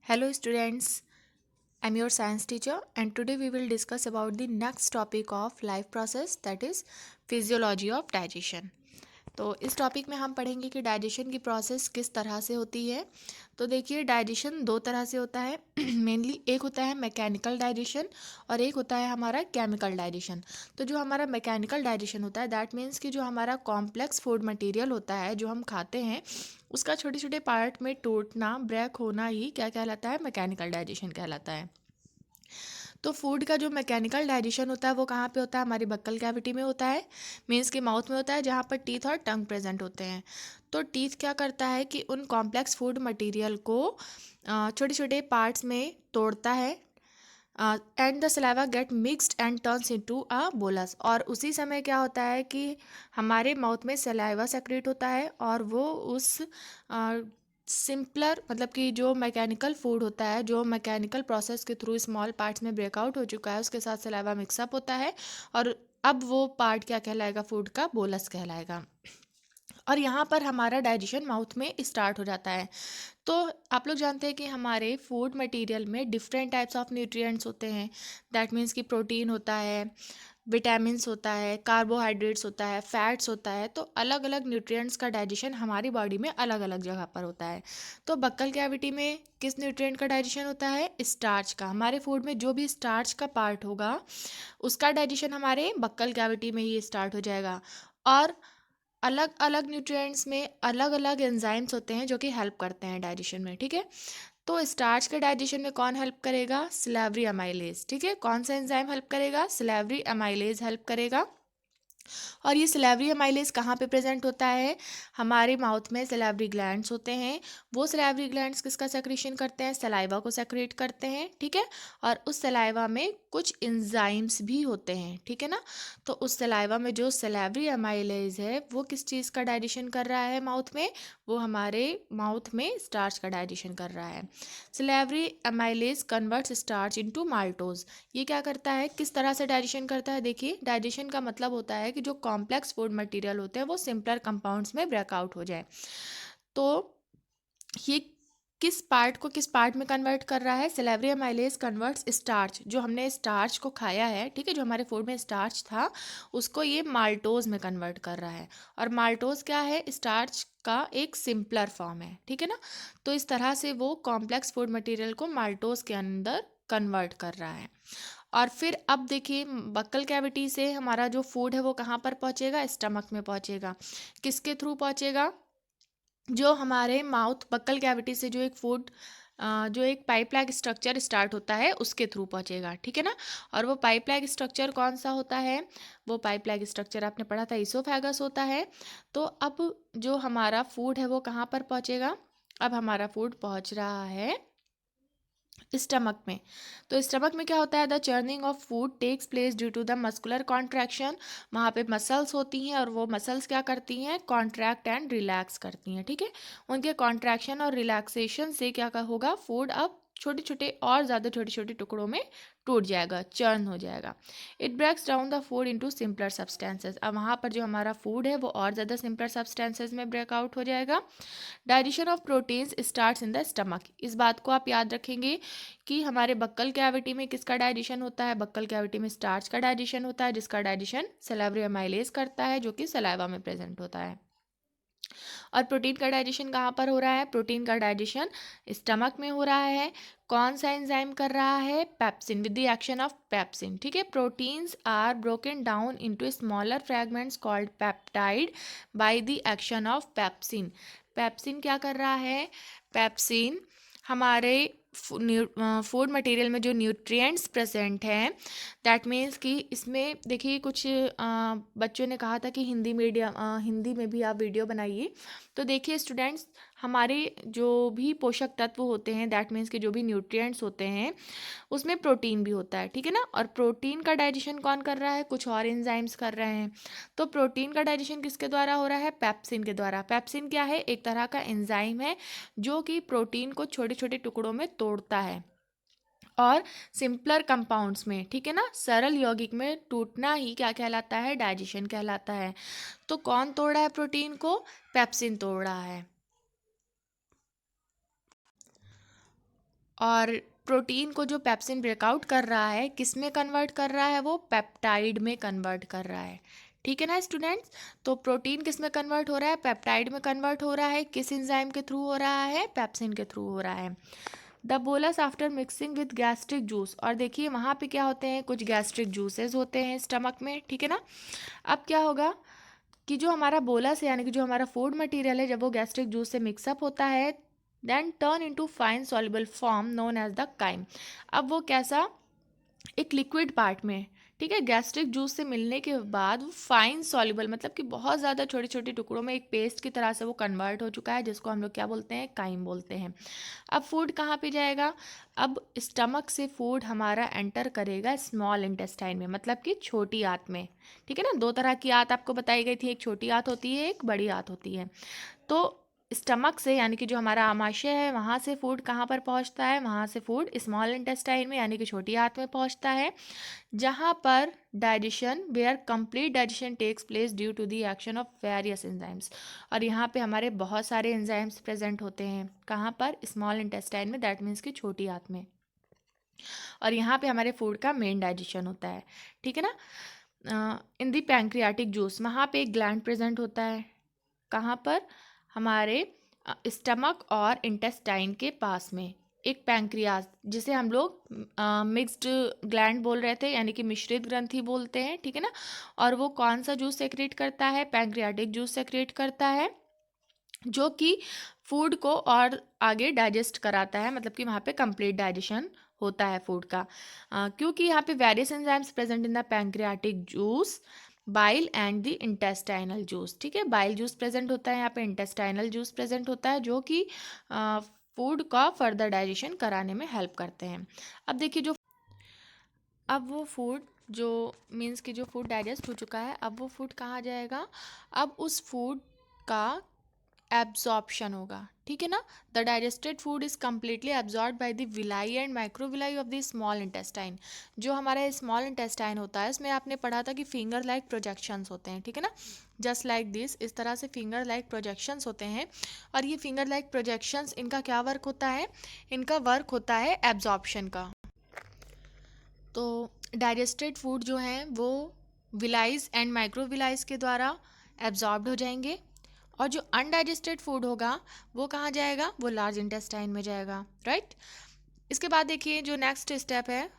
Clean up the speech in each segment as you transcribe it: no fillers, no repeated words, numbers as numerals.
Hello students, I'm your science teacher and today we will discuss about the next topic of life process, that is physiology of digestion। तो इस topic में हम पढ़ेंगे कि digestion की process किस तरह से होती है। तो देखिए, डाइजेशन दो तरह से होता है मेनली। एक होता है मैकेनिकल डाइजेशन और एक होता है हमारा केमिकल डाइजेशन। तो जो हमारा मैकेनिकल डाइजेशन होता है दैट मीन्स कि जो हमारा कॉम्प्लेक्स फूड मटेरियल होता है जो हम खाते हैं उसका छोटे छोटे पार्ट में टूटना, ब्रेक होना ही क्या कहलाता है, मैकेनिकल डाइजेशन कहलाता है। तो फूड का जो मैकेनिकल डाइजेशन होता है वो कहाँ पे होता है, हमारी बक्कल कैविटी में होता है, मीन्स के माउथ में होता है, जहाँ पर टीथ और टंग प्रेजेंट होते हैं। तो टीथ क्या करता है कि उन कॉम्प्लेक्स फूड मटेरियल को छोटे छोटे पार्ट्स में तोड़ता है and the saliva get mixed and turns into a bolus. और उसी समय क्या होता है कि हमारे माउथ में सलाइवा सेक्रेट होता है और वो उस सिंपलर मतलब कि जो मैकेनिकल फूड होता है, जो मैकेनिकल प्रोसेस के थ्रू स्मॉल पार्ट्स में ब्रेकआउट हो चुका है, उसके साथ सलाइवा मिक्सअप होता है और अब वो पार्ट क्या कहलाएगा, फूड का बोलस कहलाएगा। और यहाँ पर हमारा डाइजेशन माउथ में स्टार्ट हो जाता है। तो आप लोग जानते हैं कि हमारे फूड मटेरियल में डिफरेंट टाइप्स ऑफ न्यूट्रिएंट्स होते हैं। दैट मीन्स कि प्रोटीन होता है, विटामिन्स होता है, कार्बोहाइड्रेट्स होता है, फैट्स होता है। तो अलग अलग न्यूट्रिएंट्स का डाइजेशन हमारी बॉडी में अलग अलग जगह पर होता है। तो बक्कल कैविटी में किस न्यूट्रिएंट का डाइजेशन होता है, स्टार्च का। हमारे फूड में जो भी स्टार्च का पार्ट होगा उसका डाइजेशन हमारे बक्कल कैविटी में ही स्टार्ट हो जाएगा। और अलग अलग न्यूट्रिएंट्स में अलग अलग एंजाइम्स होते हैं जो कि हेल्प करते हैं डाइजेशन में, ठीक है। तो स्टार्च के डाइजेशन में कौन हेल्प करेगा, सिलेवरी अमाइलेज, ठीक है। कौन सा एंजाइम हेल्प करेगा, सिलेवरी अमाइलेज हेल्प करेगा। और ये सिलेवरी अमाइलेज कहाँ पे प्रेजेंट होता है, हमारे माउथ में सिलेवरी ग्लैंड्स होते हैं। वो सिलेवरी ग्लैंड्स किसका सेक्रेशन करते हैं, सलाइवा को सेक्रेट करते हैं, ठीक है। और उस सलाइवा में कुछ एंजाइम्स भी होते हैं, ठीक है ना। तो उस सलाइवा में जो सिलेवरी अमाइलेज है वो किस चीज़ का डाइजेशन कर रहा है माउथ में, वो हमारे माउथ में स्टार्च का डाइजेशन कर रहा है। Salivary amylase converts starch into maltose. ये क्या करता है, किस तरह से डाइजेशन करता है, देखिए डाइजेशन का मतलब होता है कि जो कॉम्प्लेक्स फूड मटेरियल होते हैं वो सिंपलर कंपाउंड्स में ब्रेकआउट हो जाए। तो ये किस पार्ट को किस पार्ट में कन्वर्ट कर रहा है, सिलेवरी अमाइलेज कन्वर्ट्स स्टार्च, जो हमने स्टार्च को खाया है, ठीक है, जो हमारे फूड में स्टार्च था उसको ये माल्टोज में कन्वर्ट कर रहा है। और माल्टोज क्या है, स्टार्च का एक सिंपलर फॉर्म है, ठीक है ना। तो इस तरह से वो कॉम्प्लेक्स फूड मटेरियल को माल्टोज के अंदर कन्वर्ट कर रहा है। और फिर अब देखिए, बक्कल कैविटी से हमारा जो फूड है वो कहाँ पर पहुँचेगा, स्टमक में पहुँचेगा। किसके थ्रू पहुँचेगा, जो हमारे माउथ बक्कल कैविटी से जो एक फूड जो एक पाइप लाइक स्ट्रक्चर स्टार्ट होता है उसके थ्रू पहुँचेगा, ठीक है ना। और वो पाइप लाइक स्ट्रक्चर कौन सा होता है, वो पाइप लाइक स्ट्रक्चर आपने पढ़ा था इसोफेगस होता है। तो अब जो हमारा फूड है वो कहाँ पर पहुँचेगा, अब हमारा फूड पहुँच रहा है स्टमक में। तो स्टमक में क्या होता है, the churning of food takes place due to the muscular contraction. वहाँ पे मसल्स होती हैं और वो मसल्स क्या करती हैं, कॉन्ट्रैक्ट एंड रिलैक्स करती हैं, ठीक है। उनके कॉन्ट्रैक्शन और रिलैक्सेशन से क्या होगा, फूड अब छोटे छोटे और ज़्यादा छोटे छोटे टुकड़ों में टूट जाएगा, चर्न हो जाएगा। It breaks down the food into simpler substances. अब वहाँ पर जो हमारा फूड है वो और ज़्यादा सिंपलर सब्सटेंसेस में ब्रेकआउट हो जाएगा। Digestion of proteins starts in the stomach. इस बात को आप याद रखेंगे कि हमारे बक्कल कैविटी में किसका डाइजेशन होता है, बक्कल कैविटी में स्टार्च का डाइजेशन होता है, जिसका डाइजेशन सलाइवरी अमाइलेज करता है जो कि सलाइवा में प्रेजेंट होता है। और प्रोटीन का डाइजेशन कहाँ पर हो रहा है, प्रोटीन का डाइजेशन स्टमक में हो रहा है। कौन सा एंजाइम कर रहा है, pepsin, with the action of pepsin, ठीक है। Proteins are broken down into smaller fragments called peptide by the action of pepsin. Pepsin क्या कर रहा है, पेप्सिन हमारे फूड मटेरियल में जो न्यूट्रिएंट्स प्रेजेंट हैं, दैट मीन्स कि इसमें देखिए कुछ बच्चों ने कहा था कि हिंदी में भी आप वीडियो बनाइए। तो देखिए स्टूडेंट्स, हमारे जो भी पोषक तत्व होते हैं, दैट मीन्स कि जो भी न्यूट्रिएंट्स होते हैं उसमें प्रोटीन भी होता है, ठीक है ना। और प्रोटीन का डाइजेशन कौन कर रहा है, कुछ और एंजाइम्स कर रहे हैं। तो प्रोटीन का डाइजेशन किसके द्वारा हो रहा है, पेप्सिन के द्वारा। पेप्सिन क्या है, एक तरह का एंजाइम है जो कि प्रोटीन को छोटे छोटे टुकड़ों में तोड़ता है और सिंपलर कंपाउंड्स में, ठीक है ना, सरल यौगिक में टूटना ही क्या कहलाता है, डाइजेशन कहलाता है। तो कौन तोड़ रहा है प्रोटीन को, पेप्सिन तोड़ रहा है। और प्रोटीन को जो पेप्सिन ब्रेकआउट कर रहा है किस में कन्वर्ट कर रहा है, वो पेप्टाइड में कन्वर्ट कर रहा है। ठीक है ना स्टूडेंट्स। तो प्रोटीन किस में कन्वर्ट हो रहा है, पेप्टाइड में कन्वर्ट हो रहा है। किस एंजाइम के थ्रू हो रहा है, पेप्सिन के थ्रू हो रहा है। The bolus after mixing with gastric juice, और देखिए वहाँ पे क्या होते हैं, कुछ गैस्ट्रिक जूसेस होते हैं स्टमक में। ठीक है ना। अब क्या होगा कि जो हमारा बोलस है यानी कि जो हमारा फूड मटेरियल है, जब वो गैस्ट्रिक जूस से मिक्सअप होता है then turn into fine soluble form known as the chyme. अब वो कैसा, एक लिक्विड पार्ट में, ठीक है, गैस्ट्रिक जूस से मिलने के बाद वो फाइन सॉल्युबल मतलब कि बहुत ज़्यादा छोटे छोटे टुकड़ों में एक पेस्ट की तरह से वो कन्वर्ट हो चुका है, जिसको हम लोग क्या बोलते हैं, काइम बोलते हैं। अब फूड कहाँ पे जाएगा, अब स्टमक से फूड हमारा एंटर करेगा स्मॉल इंटेस्टाइन में, मतलब कि छोटी आंत में। ठीक है ना। दो तरह की आंत आपको बताई गई थी, एक छोटी आंत होती है, एक बड़ी आंत होती है। तो स्टमक से यानी कि जो हमारा आमाशय है वहाँ से फूड कहाँ पर पहुँचता है, वहाँ से फूड स्मॉल इंटेस्टाइन में यानी कि छोटी आंत में पहुँचता है, जहाँ पर digestion, where complete digestion takes place due to the action of various enzymes. और यहाँ पे हमारे बहुत सारे एंजाइम्स प्रेजेंट होते हैं, कहाँ पर, स्मॉल इंटेस्टाइन में, दैट मीन्स कि छोटी आंत में। और यहाँ पे हमारे फूड का मेन डाइजेशन होता है। ठीक है ना। इन दी पैंक्रियाटिक जूस, वहाँ पे एक ग्लैंड प्रेजेंट होता है, कहाँ पर, हमारे स्टमक और इंटेस्टाइन के पास में एक पैंक्रियाज, जिसे हम लोग मिक्स्ड ग्लैंड बोल रहे थे यानी कि मिश्रित ग्रंथि बोलते हैं। ठीक है ना। और वो कौन सा जूस सेक्रेट करता है, पैंक्रियाटिक जूस सेक्रेट करता है, जो कि फूड को और आगे डाइजेस्ट कराता है, मतलब कि वहाँ पे कंप्लीट डाइजेशन होता है फूड का। क्योंकि यहाँ पे various enzymes present in the pancreatic juice, bile and the intestinal juice. ठीक है, बाइल जूस प्रेजेंट होता है यहाँ पे, इंटेस्टाइनल जूस प्रेजेंट होता है, जो कि फूड का फर्दर डाइजेशन कराने में हेल्प करते हैं। अब देखिए जो, अब वो फूड जो मीन्स कि जो फूड डाइजेस्ट हो चुका है, अब वो फूड कहाँ जाएगा, अब उस फूड का एब्जॉर्प्शन होगा। ठीक है ना। The digested food is completely absorb by the villi and microvilli of the small intestine. जो हमारा स्मॉल इंटेस्टाइन होता है उसमें आपने पढ़ा था कि फिंगर लाइक प्रोजेक्शंस होते हैं। ठीक है ना। जस्ट लाइक दिस, इस तरह से फिंगर लाइक प्रोजेक्शंस होते हैं। और ये फिंगर लाइक प्रोजेक्शंस, इनका क्या वर्क होता है, इनका वर्क होता है एब्जॉर्प्शन का। तो डाइजेस्टेड फूड जो हैं वो विलाइज एंड माइक्रोविलाइज के द्वारा एब्जॉर्ब्ड हो जाएंगे, और जो अनडाइजेस्टेड फूड होगा वो कहाँ जाएगा, वो लार्ज इंटेस्टाइन में जाएगा। राइट। इसके बाद देखिए जो नेक्स्ट स्टेप है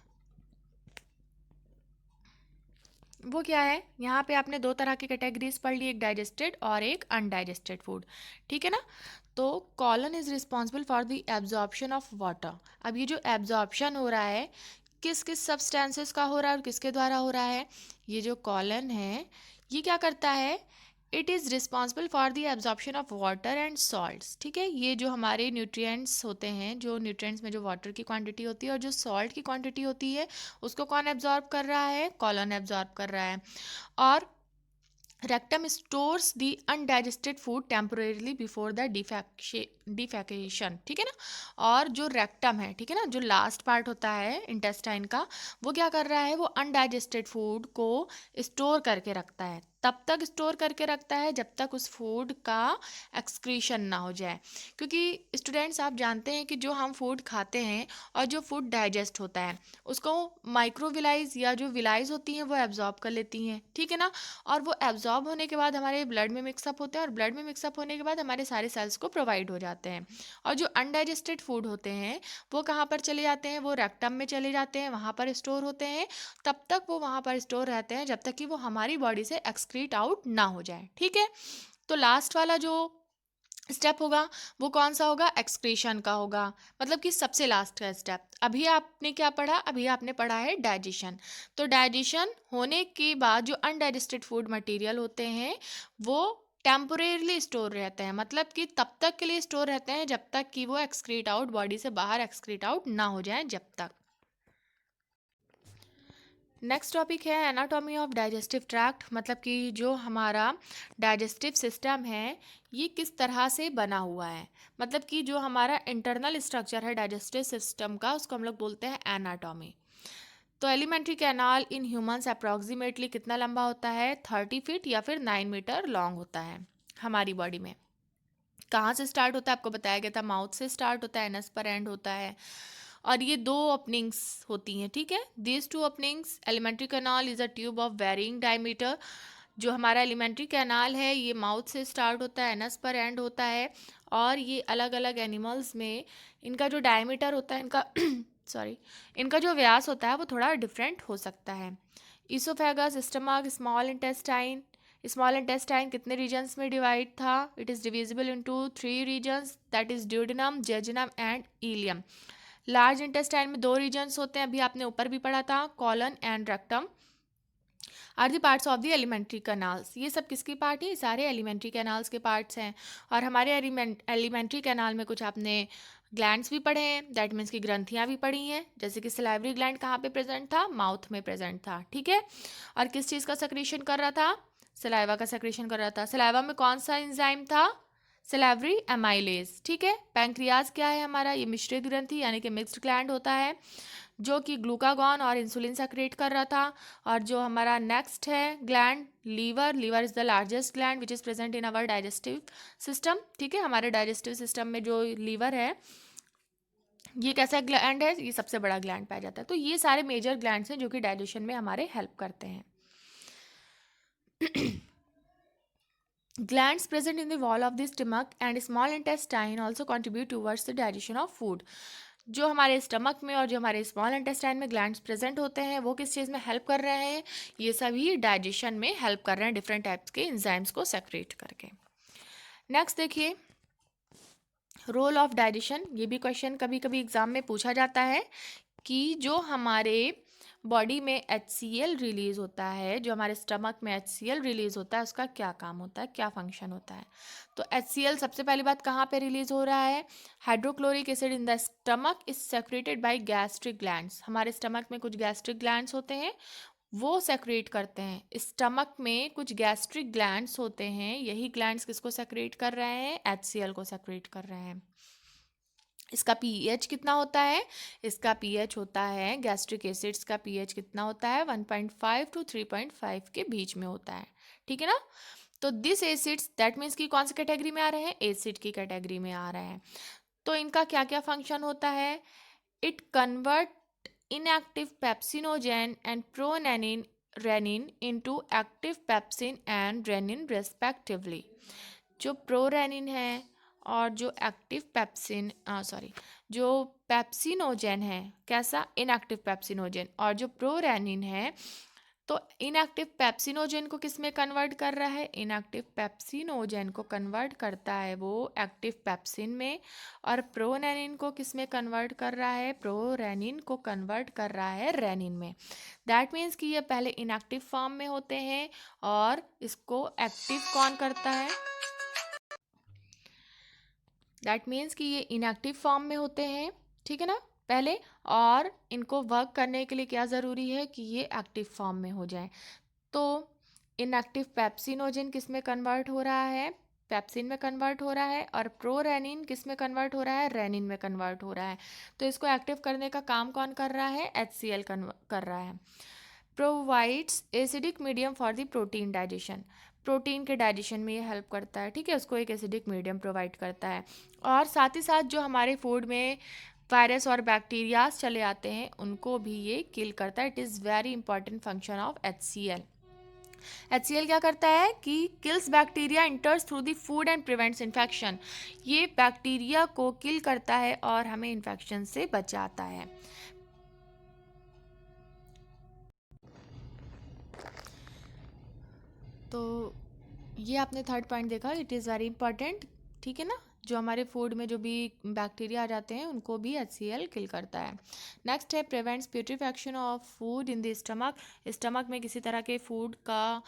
वो क्या है, यहाँ पे आपने दो तरह की कैटेगरीज पढ़ ली, एक डाइजेस्टेड और एक अनडाइजेस्टेड फूड। ठीक है ना। तो colon is responsible for the absorption of water. अब ये जो एब्जॉर्प्शन हो रहा है किस किस सब्सटेंसेस का हो रहा है और किसके द्वारा हो रहा है, ये जो कॉलन है ये क्या करता है, it is responsible for the absorption of water and salts. ठीक है, ये जो हमारे न्यूट्रिएंट्स होते हैं, जो न्यूट्रिएंट्स में जो वाटर की क्वांटिटी होती है और जो सॉल्ट की क्वांटिटी होती है, उसको कौन एब्जॉर्ब कर रहा है, कॉलन एब्जॉर्ब कर रहा है। और rectum stores the undigested food temporarily before the defecation. ठीक है ना। और जो रेक्टम है, ठीक है ना, जो लास्ट पार्ट होता है इंटेस्टाइन का, वो क्या कर रहा है, वो अनडाइजेस्टेड फूड को स्टोर करके रखता है। तब तक स्टोर करके रखता है जब तक उस फूड का एक्सक्रीशन ना हो जाए। क्योंकि स्टूडेंट्स आप जानते हैं कि जो हम फूड खाते हैं और जो फूड डाइजेस्ट होता है उसको माइक्रोविलाइज या जो विलाइज होती हैं वो एब्जॉर्ब कर लेती हैं। ठीक है ना। और वो एब्जॉर्ब होने के बाद हमारे ब्लड में मिक्सअप होते हैं, और ब्लड में मिक्सअप होने के बाद हमारे सारे सेल्स को प्रोवाइड हो जाते हैं। और जो अनडाइजेस्टेड फूड होते हैं वो कहाँ पर चले जाते हैं, वो रेक्टम में चले जाते हैं, वहाँ पर स्टोर होते हैं। तब तक वो वहाँ पर स्टोर रहते हैं जब तक कि वो हमारी बॉडी से एक्सक्रीट आउट ना हो जाए। ठीक है। तो लास्ट वाला जो स्टेप होगा वो कौन सा होगा, एक्सक्रीशन का होगा, मतलब कि सबसे लास्ट का स्टेप। अभी आपने क्या पढ़ा, अभी आपने पढ़ा है डाइजेशन। तो डाइजेशन होने के बाद जो अनडाइजेस्टेड फूड मटेरियल होते हैं वो टेम्पोरेरली स्टोर रहते हैं, मतलब कि तब तक के लिए स्टोर रहते हैं जब तक कि वो एक्सक्रीट आउट, बॉडी से बाहर एक्सक्रीट आउट ना हो जाए जब तक। नेक्स्ट टॉपिक है एनाटॉमी ऑफ डाइजेस्टिव ट्रैक्ट, मतलब कि जो हमारा डाइजेस्टिव सिस्टम है ये किस तरह से बना हुआ है, मतलब कि जो हमारा इंटरनल स्ट्रक्चर है डाइजेस्टिव सिस्टम का उसको हम लोग बोलते हैं एनाटॉमी। तो alimentary canal in humans approximately कितना लंबा होता है, 30 फीट या फिर 9 मीटर लॉन्ग होता है हमारी बॉडी में। कहाँ से स्टार्ट होता है, आपको बताया गया था माउथ से स्टार्ट होता है, एनस पर एंड होता है, और ये दो ओपनिंग्स होती हैं, ठीक है। This two openings, alimentary canal is a tube of varying diameter. जो हमारा एलिमेंट्री कैनाल है ये माउथ से स्टार्ट होता है, एनस पर एंड होता है, और ये अलग अलग एनिमल्स में इनका जो डायमीटर होता है, इनका सॉरी, इनका जो व्यास होता है वो थोड़ा डिफरेंट हो सकता है। ईसोफेगस, स्टमक, स्मॉल इंटेस्टाइन कितने रीजन्स में डिवाइड था? It is divisible into 3 regions, that is duodenum, jejunum and ileum. Large intestine में 2 रीजन्स होते हैं, अभी आपने ऊपर भी पढ़ा था, colon and rectum are the parts of the alimentary canals. ये सब किसकी पार्ट है? ये सारे एलिमेंट्री कैनाल्स के पार्ट्स हैं। और हमारे एलिमेंट्री कैनाल में कुछ आपने ग्लैंड्स भी पढ़े हैं, दैट मीन्स की ग्रंथियाँ भी पढ़ी हैं, जैसे कि सलाइवरी ग्लैंड कहाँ पे प्रेजेंट था? माउथ में प्रेजेंट था, ठीक है। और किस चीज़ का सेक्रेशन कर रहा था? सलाइवा का सेक्रेशन कर रहा था। सलाइवा में कौन सा एंजाइम था? सलाइवरी एमाइलेज, ठीक है। पैंक्रियाज क्या है हमारा? ये मिश्रित ग्रंथि यानी कि मिक्स्ड ग्लैंड होता है, जो कि ग्लूकागॉन और इंसुलिन सेक्रेट कर रहा था। और जो हमारा नेक्स्ट है gland, liver is the largest gland which is present in our digestive system, ठीक है। हमारे डाइजेस्टिव सिस्टम में जो लीवर है ये कैसा ग्लैंड है? ये सबसे बड़ा ग्लैंड पाया जाता है। तो ये सारे मेजर ग्लैंड्स हैं जो कि डाइजेशन में हमारे हेल्प करते हैं। Glands present in the wall of the stomach and small intestine also contribute towards the digestion of food. जो हमारे स्टमक में और जो हमारे स्मॉल इंटेस्टाइन में ग्लैंड्स प्रेजेंट होते हैं वो किस चीज़ में हेल्प कर रहे हैं? ये सभी डाइजेशन में हेल्प कर रहे हैं डिफरेंट टाइप्स के एंजाइम्स को सेक्रेट करके। नेक्स्ट देखिए, रोल ऑफ डाइजेशन। ये भी क्वेश्चन कभी कभी एग्जाम में पूछा जाता है कि जो हमारे बॉडी में HCl रिलीज होता है, जो हमारे स्टमक में HCl रिलीज होता है, उसका क्या काम होता है, क्या फंक्शन होता है? तो HCl सबसे पहली बात कहाँ पे रिलीज हो रहा है? Hydrochloric acid in the stomach is secreted by gastric glands. हमारे स्टमक में कुछ गैस्ट्रिक ग्लैंड्स होते हैं, वो सेक्रेट करते हैं। स्टमक में कुछ गैस्ट्रिक ग्लैंड्स होते हैं, यही ग्लैंड्स किसको सेक्रेट कर रहे हैं? HCl को सेक्रेट कर रहे हैं। इसका पीएच कितना होता है? इसका पीएच होता है, गैस्ट्रिक एसिड्स का पीएच कितना होता है? 1.5 to 3.5 के बीच में होता है, ठीक है ना। तो दिस एसिड्स दैट मीन्स कि कौन सी कैटेगरी में आ रहे हैं? एसिड की कैटेगरी में आ रहे हैं। तो इनका क्या क्या फंक्शन होता है? It convert inactive pepsinogen and prorennin rennin into active pepsin and rennin respectively. जो प्रोरेनिन है और जो एक्टिव पेप्सिन जो पेप्सिनोजेन है, कैसा? Inactive pepsinogen. और जो प्रोरेनिन है, तो इनएक्टिव पेप्सिनोजेन को किस में कन्वर्ट कर रहा है? इनएक्टिव पेप्सिनोजेन को कन्वर्ट करता है वो एक्टिव पेप्सिन में। और प्रोरेनिन को किस में कन्वर्ट कर रहा है? प्रोरेनिन को कन्वर्ट कर रहा है रेनिन में। दैट मीन्स कि ये पहले इनएक्टिव फॉर्म में होते हैं और इसको एक्टिव कौन करता है? दैट मीन्स कि ये इनएक्टिव फॉर्म में होते हैं, ठीक है ना, पहले। और इनको वर्क करने के लिए क्या ज़रूरी है? कि ये एक्टिव फॉर्म में हो जाए। तो इनएक्टिव पेप्सिनोजेन किस में कन्वर्ट हो रहा है? पेप्सिन में कन्वर्ट हो रहा है। और प्रोरेनिन किस में कन्वर्ट हो रहा है? रेनिन में कन्वर्ट हो रहा है। तो इसको एक्टिव करने का काम कौन कर रहा है? HCl कर रहा है। Provides acidic medium for the protein digestion. Protein के डाइजेशन में ये हेल्प करता है, ठीक है, उसको एक एसिडिक मीडियम प्रोवाइड करता है। और साथ ही साथ जो हमारे फूड में वायरस और बैक्टीरियाज चले आते हैं उनको भी ये किल करता है। It is very important function of HCl। HCl क्या करता है? कि kills bacteria, इंटर्स through the food and prevents infection. ये बैक्टीरिया को किल करता है और हमें इन्फेक्शन से बचाता है। तो ये आपने थर्ड पॉइंट देखा, इट इज़ वेरी इंपॉर्टेंट, ठीक है ना। जो हमारे फूड में जो भी बैक्टीरिया आ जाते हैं उनको भी HCl किल करता है। नेक्स्ट है prevents putrefaction of food in the stomach. Stomach में किसी तरह के फूड का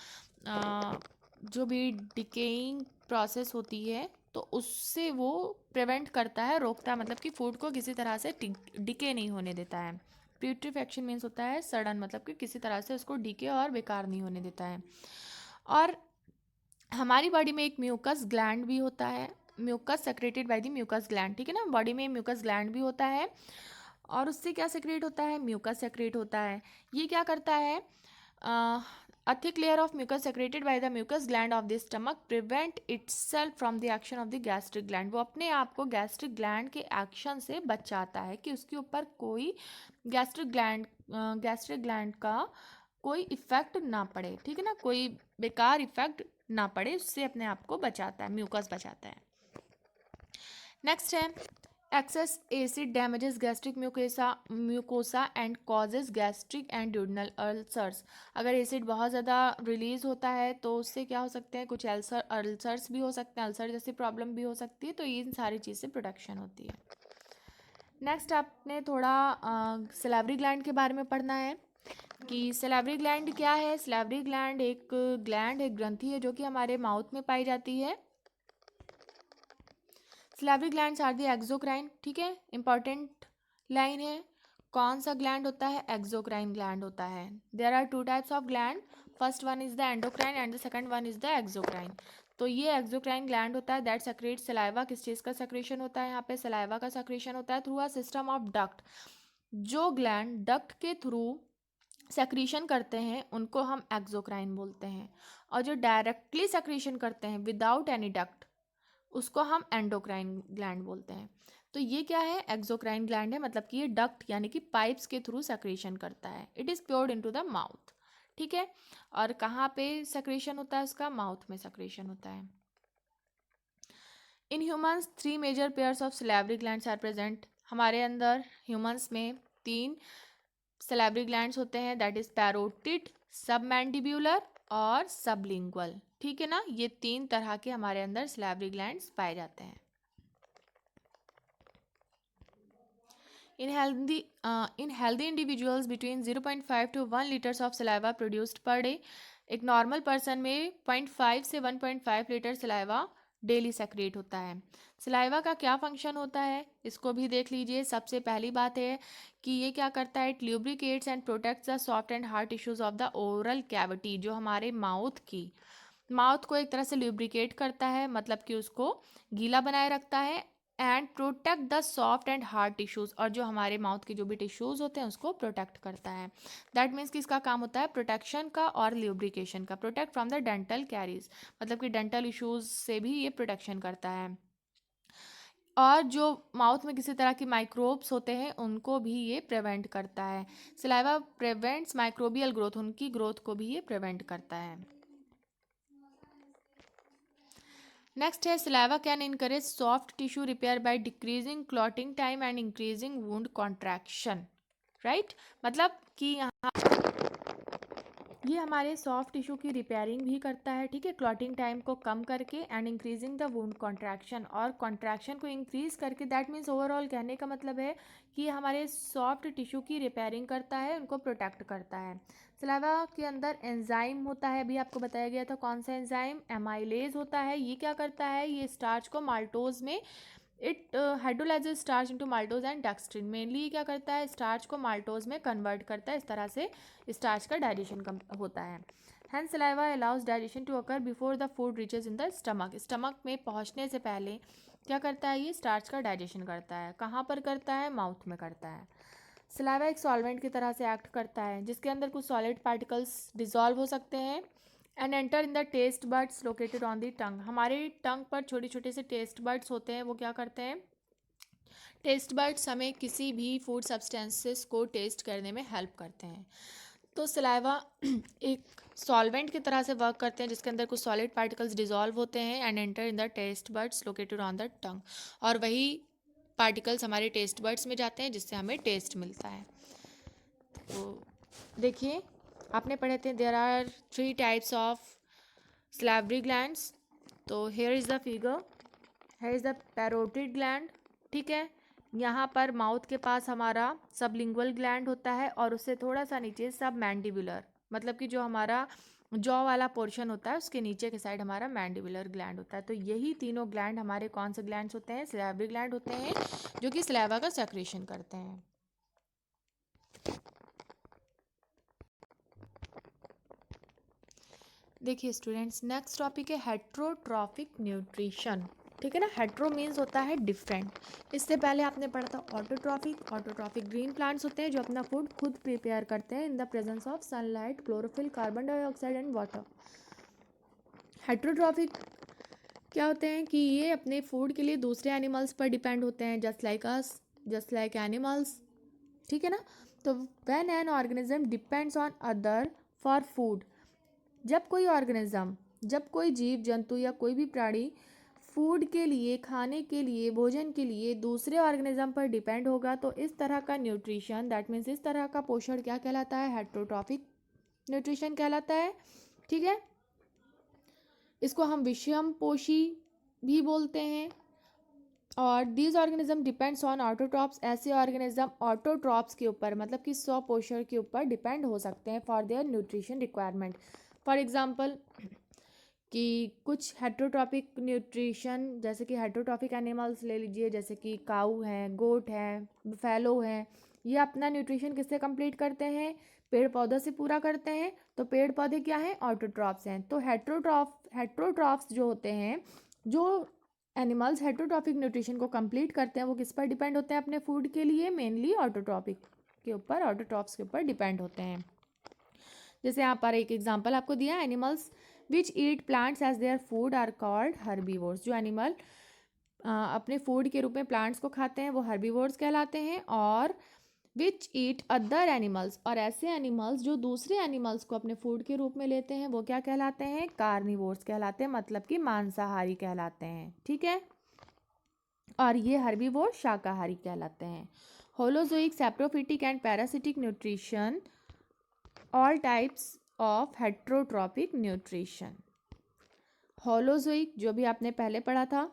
जो भी डिकेइंग प्रोसेस होती है तो उससे वो प्रिवेंट करता है, रोकता है, मतलब कि फूड को किसी तरह से डिके नहीं होने देता है। प्यूट्रीफैक्शन मीन्स होता है सड़न, मतलब कि किसी तरह से उसको डिके और बेकार नहीं होने देता है। और हमारी बॉडी में एक म्यूकस ग्लैंड भी होता है, mucus secreted by the mucus gland, ठीक है ना। बॉडी में म्यूकस ग्लैंड भी होता है और उससे क्या सेक्रेट होता है? म्यूकस सेक्रेट होता है। ये क्या करता है? A thick layer of mucus secreted by the mucus gland of the stomach prevent itself from the action of the gastric gland. वो अपने आप को गैस्ट्रिक ग्लैंड के एक्शन से बचाता है कि उसके ऊपर कोई गैस्ट्रिक ग्लैंड का कोई इफेक्ट ना पड़े, ठीक है ना, कोई बेकार इफेक्ट ना पड़े, उससे अपने आप को बचाता है, म्यूकस बचाता है। नेक्स्ट है excess acid damages gastric mucosa and causes gastric and duodenal ulcers। अगर एसिड बहुत ज़्यादा रिलीज होता है तो उससे क्या हो सकते हैं, कुछ अल्सर्स भी हो सकते हैं, अल्सर जैसी प्रॉब्लम भी हो सकती है, तो इन सारी चीज़ से प्रोटेक्शन होती है। नेक्स्ट आपने थोड़ा सैलिवरी ग्लैंड के बारे में पढ़ना है कि सैलिवरी ग्लैंड क्या है। सैलिवरी ग्लैंड एक ग्रंथि है जो कि हमारे माउथ में पाई जाती है। Salivary glands are the exocrine, ठीक है, इंपॉर्टेंट लाइन है। कौन सा ग्लैंड होता है, एक्सोक्राइन ग्लैंड होता है। There are two types of gland, first one is the endocrine and the second one is the exocrine. तो ये एक्सोक्राइन ग्लैंड होता है दैट सेक्रेट सलाइवा। किस चीज़ का सेक्रेशन होता है, यहाँ पे सलाइवा का सेक्रेशन होता है through a system of duct. जो ग्लैंड डक्ट के थ्रू सेक्रीशन करते हैं उनको हम एक्सोक्राइन बोलते हैं, और जो डायरेक्टली सेक्रीशन करते हैं विदाउट एनी डक्ट उसको हम एंडोक्राइन ग्लैंड बोलते हैं। तो ये क्या है, एक्सोक्राइन ग्लैंड है, मतलब कि ये डक्ट यानी कि पाइप्स के थ्रू सेक्रेशन करता है। It is poured into the mouth, ठीक है। और कहाँ पे सेक्रेशन होता है उसका, माउथ में सेक्रेशन होता है। In humans 3 major pairs of salivary glands are present. हमारे अंदर ह्यूमंस में 3 सैलिवरी ग्लैंड्स होते हैं, दैट इज पैरोटिड, सबमैंडिब्यूलर और सबलिंगुअल, ठीक है ना। ये 3 तरह के हमारे अंदर सैलिवरी ग्लैंड्स पाए जाते हैं। In healthy individuals between 0.5 to 1 liters of saliva produced per day। एक नॉर्मल पर्सन में 0.5 से 1.5 लीटर सलाइवा डेली सेक्रेट होता है। सलाइवा का क्या फंक्शन होता है इसको भी देख लीजिए। सबसे पहली बात है कि ये क्या करता है, it lubricates and protects the soft and hard tissues of the oral cavity. जो हमारे माउथ को एक तरह से ल्यूब्रिकेट करता है, मतलब कि उसको गीला बनाए रखता है, and protect the soft and hard tissues, और जो हमारे माउथ के जो भी टिश्यूज़ होते हैं उसको प्रोटेक्ट करता है। दैट मीन्स कि इसका काम होता है प्रोटेक्शन का और ल्यूब्रिकेशन का। Protect from the dental caries, मतलब कि डेंटल इश्यूज से भी ये प्रोटेक्शन करता है, और जो माउथ में किसी तरह की माइक्रोब्स होते हैं उनको भी ये प्रिवेंट करता है। सलाइवा प्रिवेंट्स माइक्रोबियल ग्रोथ, उनकी ग्रोथ को भी ये प्रिवेंट करता है। नेक्स्ट है saliva can encourage soft tissue repair by decreasing clotting time and increasing wound contraction, right. मतलब कि यहाँ ये हमारे सॉफ्ट टिश्यू की रिपेयरिंग भी करता है, ठीक है, क्लॉटिंग टाइम को कम करके, and increasing the wound contraction, और कॉन्ट्रैक्शन को इंक्रीज करके। दैट मीन्स ओवरऑल कहने का मतलब है कि हमारे सॉफ्ट टिश्यू की रिपेयरिंग करता है, उनको प्रोटेक्ट करता है। सलाइवा के अंदर एंजाइम होता है, अभी आपको बताया गया था कौन सा एंजाइम, एमाइलेज होता है। ये क्या करता है, ये स्टार्च को माल्टोज में, it hydrolyses starch into maltose and dextrin. Mainly क्या करता है, स्टार्च को माल्टोज में कन्वर्ट करता है, इस तरह से स्टार्च का डाइजेशन होता है। Hence saliva allows digestion to occur before the food reaches in the stomach. Stomach में पहुंचने से पहले क्या करता है, ये स्टार्च का डाइजेशन करता है। कहाँ पर करता है, माउथ में करता है। सलाइवा एक सॉल्वेंट की तरह से एक्ट करता है जिसके अंदर कुछ सॉलिड पार्टिकल्स डिजॉल्व हो सकते हैं, and enter in the taste buds located on the tongue. हमारे टंग पर छोटे छोटे से टेस्ट बड्स होते हैं, वो क्या करते हैं, टेस्ट बड्स हमें किसी भी फूड सब्सटेंसेस को टेस्ट करने में हेल्प करते हैं। तो सलाइवा एक सॉल्वेंट की तरह से वर्क करते हैं जिसके अंदर कुछ सॉलिड पार्टिकल्स डिजॉल्व होते हैं, and enter in the taste buds located on the tongue, और वही पार्टिकल्स हमारे टेस्ट बड्स में जाते हैं जिससे हमें टेस्ट मिलता है। तो देखिए आपने पढ़े थे there are 3 types of salivary glands. तो here is the figure, here is the parotid gland, ठीक है। यहाँ पर माउथ के पास हमारा सबलिंगुअल ग्लैंड होता है, और उससे थोड़ा सा नीचे सब मैंडिबुलर, मतलब कि जो हमारा जॉ वाला पोर्शन होता है उसके नीचे के साइड हमारा मैंडिबुलर ग्लैंड होता है। तो यही तीनों ग्लैंड हमारे कौन से ग्लैंड्स होते हैं, सलाइवरी ग्लैंड होते हैं, जो कि सलाइवा का सेक्रेशन करते हैं। देखिए स्टूडेंट्स, नेक्स्ट टॉपिक है हेट्रोट्रॉफिक न्यूट्रिशन। ठीक है ना। हेट्रो मीन्स होता है डिफरेंट। इससे पहले आपने पढ़ा था ऑटोट्रॉफिक। ऑटोट्रॉफिक ग्रीन प्लांट्स होते हैं जो अपना फूड खुद प्रिपेयर करते हैं in the presence of sunlight, chlorophyll, carbon dioxide and water. Heterotrophic क्या होते हैं कि ये अपने फूड के लिए दूसरे एनिमल्स पर डिपेंड होते हैं, just like us, just like animals. ठीक है ना। तो when an organism depends on other for food, जब कोई ऑर्गेनिज्म, जब कोई जीव जंतु या कोई भी प्राणी फूड के लिए, खाने के लिए, भोजन के लिए दूसरे ऑर्गेनिज्म पर डिपेंड होगा, तो इस तरह का न्यूट्रिशन, दैट मीन्स इस तरह का पोषण क्या कहलाता है? हेट्रोट्रॉफिक न्यूट्रिशन कहलाता है। ठीक है। इसको हम विषम पोषी भी बोलते हैं। और these organism depends on autotrophs, ऐसे ऑर्गेनिज्म ऑटोट्रॉप्स के ऊपर, मतलब कि स्वपोषण के ऊपर डिपेंड हो सकते हैं for their nutrition requirement. For example कि कुछ हेट्रोट्रॉपिक न्यूट्रिशन, जैसे कि हेट्रोट्रॉपिक एनिमल्स ले लीजिए, जैसे कि काऊ हैं, गोट हैं, फैलो हैं, ये अपना न्यूट्रिशन किससे कंप्लीट करते हैं? पेड़ पौधों से पूरा करते हैं। तो पेड़ पौधे क्या हैं? ऑटोट्रॉप्स हैं। तो हेट्रोट्रॉप्स जो होते हैं, जो एनिमल्स हेट्रोट्रॉपिक न्यूट्रिशन को कंप्लीट करते हैं, वो किस पर डिपेंड होते हैं अपने फूड के लिए? मेनली ऑटोट्रॉपिक के ऊपर, ऑटोट्रॉप्स के ऊपर डिपेंड होते हैं। जैसे यहाँ पर एक एग्जांपल आपको दिया, animals which eat plants as their food are called herbivores. जो एनिमल अपने फूड के रूप में प्लांट्स को खाते हैं वो हर्बीवोर्स कहलाते हैं। और विच ईट अदर एनिमल्स, और ऐसे एनिमल्स जो दूसरे एनिमल्स को अपने फूड के रूप में लेते हैं वो क्या कहलाते हैं? कार्निवोर्स कहलाते हैं, मतलब कि मांसाहारी कहलाते हैं। ठीक है। और ये हर्बीवोर शाकाहारी कहलाते हैं। Holozoic, saprophytic and parasitic nutrition, all types of heterotrophic nutrition. Holozoic जो भी आपने पहले पढ़ा था,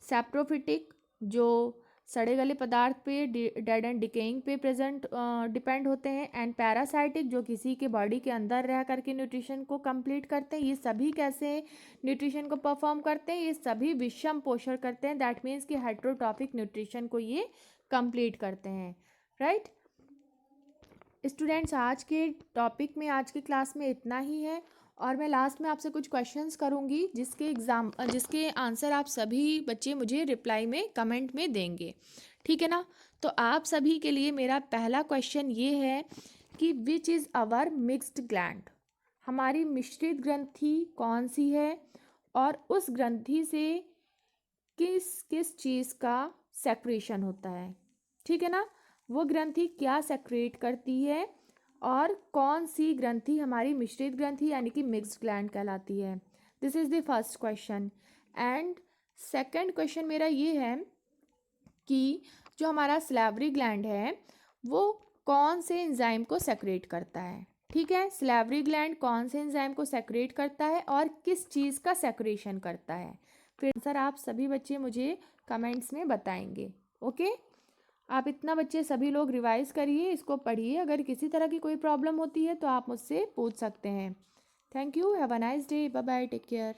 सैप्रोफिटिक जो सड़े गले पदार्थ पे, डेड एंड डिकेइंग पे प्रेजेंट डिपेंड होते हैं, एंड पैरासाइटिक जो किसी के बॉडी के अंदर रह करके न्यूट्रिशन को कंप्लीट करते हैं। ये सभी कैसे न्यूट्रिशन को परफॉर्म करते हैं? ये सभी विषम पोषण करते हैं, दैट मीन्स कि हेट्रोट्रॉपिक न्यूट्रिशन को ये कंप्लीट करते हैं। राइट स्टूडेंट्स, आज के टॉपिक में, आज की क्लास में इतना ही है। और मैं लास्ट में आपसे कुछ क्वेश्चंस करूंगी जिसके आंसर आप सभी बच्चे मुझे रिप्लाई में, कमेंट में देंगे। ठीक है ना। तो आप सभी के लिए मेरा पहला क्वेश्चन ये है कि which is our mixed gland, हमारी मिश्रित ग्रंथि कौन सी है, और उस ग्रंथि से किस किस चीज़ का सेक्रेशन होता है? ठीक है ना। वो ग्रंथि क्या सेक्रेट करती है, और कौन सी ग्रंथि हमारी मिश्रित ग्रंथि यानी कि मिक्स्ड ग्लैंड कहलाती है? This is the first question. And second question मेरा ये है कि जो हमारा सैलिवरी ग्लैंड है वो कौन से एंजाइम को सेक्रेट करता है? ठीक है। सैलिवरी ग्लैंड कौन से एंजाइम को सेक्रेट करता है और किस चीज़ का सेक्रेशन करता है? फिर आंसर आप सभी बच्चे मुझे कमेंट्स में बताएंगे। ओके। आप इतना बच्चे सभी लोग रिवाइज करिए, इसको पढ़िए। अगर किसी तरह की कोई प्रॉब्लम होती है तो आप मुझसे पूछ सकते हैं। Thank you. Have a nice day. Bye bye. Take care.